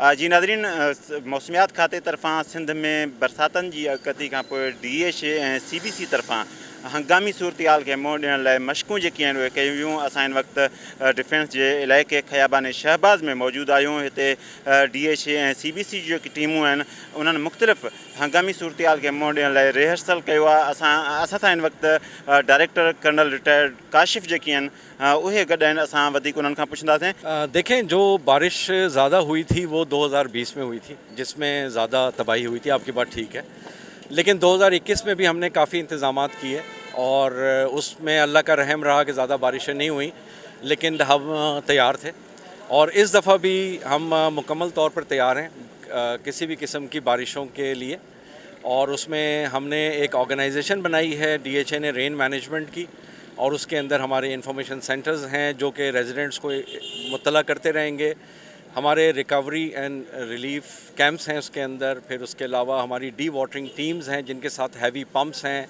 जी नाज़रीन, मौसमियात खाते तरफ़ां सिंध में बरसातनि जी अगकथी खां पोइ DH ऐं CBC तरफ़ां हंगामी सूरत खे मोड़ ॾियण लाइ मशक़ूं जेकी आहिनि उहे कयूं वियूं। असां हिन वक़्तु डिफेंस जे इलाइक़े खयाबान शहबाज़ में मौजूदु आहियूं। हिते DH ऐं CBC जी जेकी टीमूं आहिनि उन्हनि मुख़्तलिफ़ हंगामी सूरत खे मोड़ ॾियण लाइ रिहर्सल कयो आहे। असां सां हिन वक़्तु डायरेक्टर कर्नल रिटायर्ड काशिफ़ जेकी आहिनि उहे गॾु आहिनि। असां वधीक उन्हनि खां पुछंदासीं। देखें, जो बारिश ज़्यादा हुई थी वो 2020 में हुई थी, जिसमें ज़्यादा तबाही हुई थी, आपकी बात ठीक है। लेकिन 2021 में भी हमने काफ़ी इंतज़ामात किए और उसमें अल्लाह का रहम रहा कि ज़्यादा बारिशें नहीं हुई, लेकिन हम तैयार थे और इस दफ़ा भी हम मुकम्मल तौर पर तैयार हैं किसी भी किस्म की बारिशों के लिए। और उसमें हमने एक ऑर्गेनाइजेशन बनाई है DHA ने, रेन मैनेजमेंट की, और उसके अंदर हमारे इंफॉर्मेशन सेंटर्स हैं जो कि रेजिडेंट्स को मुत्तला करते रहेंगे। हमारे रिकवरी एंड रिलीफ कैंप्स हैं उसके अंदर। फिर उसके अलावा हमारी डी वाटरिंग टीम्स हैं जिनके साथ हैवी पंप्स हैं,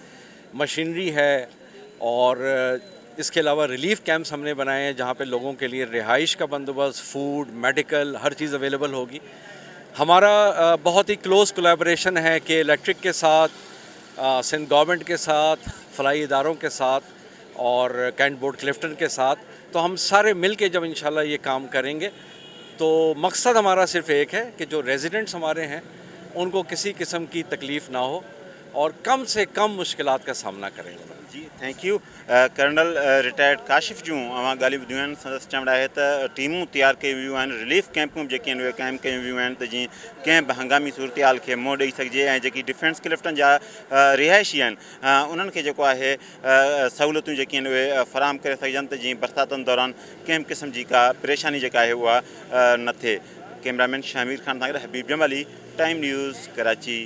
मशीनरी है, और इसके अलावा रिलीफ कैंप्स हमने बनाए हैं जहाँ पे लोगों के लिए रिहाइश का बंदोबस्त, फूड, मेडिकल, हर चीज़ अवेलेबल होगी। हमारा बहुत ही क्लोज़ कोलैबोरेशन है कि इलेक्ट्रिक के साथ, सिंध गवर्नमेंट के साथ, फलाई इदारों के साथ और कैंट बोर्ड क्लिफ्टन के साथ। तो हम सारे मिल के जब इंशाल्लाह ये काम करेंगे तो मकसद हमारा सिर्फ़ एक है कि जो रेजिडेंट्स हमारे हैं उनको किसी किस्म की तकलीफ़ ना हो और कम से कम मुश्किलात का सामना करेंगे। जी thank you. Colonel retired Kashif जूं अवां ॻाल्हियूं ॿुधियूं आहिनि। संदसि चवण आहे त टीमूं तैयार कयूं वियूं आहिनि, रिलीफ कैंपूं जेके आहिनि उहे क़ाइमु कयूं वियूं आहिनि त जीअं कंहिं बि हंगामी सूरत खे मोड़ ॾेई सघिजे ऐं जेकी डिफेंस क्लिफ्टन जा रिहाइशी आहिनि उन्हनि खे जेको आहे सहूलियतूं जेकी आहिनि उहे फ़राहम करे सघजनि त जीअं बरसातुनि दौरान कंहिं बि क़िस्म जी का परेशानी जेका आहे उहा न थिए। कैमरामैन शामिर ख़ान सां गॾु हबीब जमाली, टाइम न्यूज़, कराची।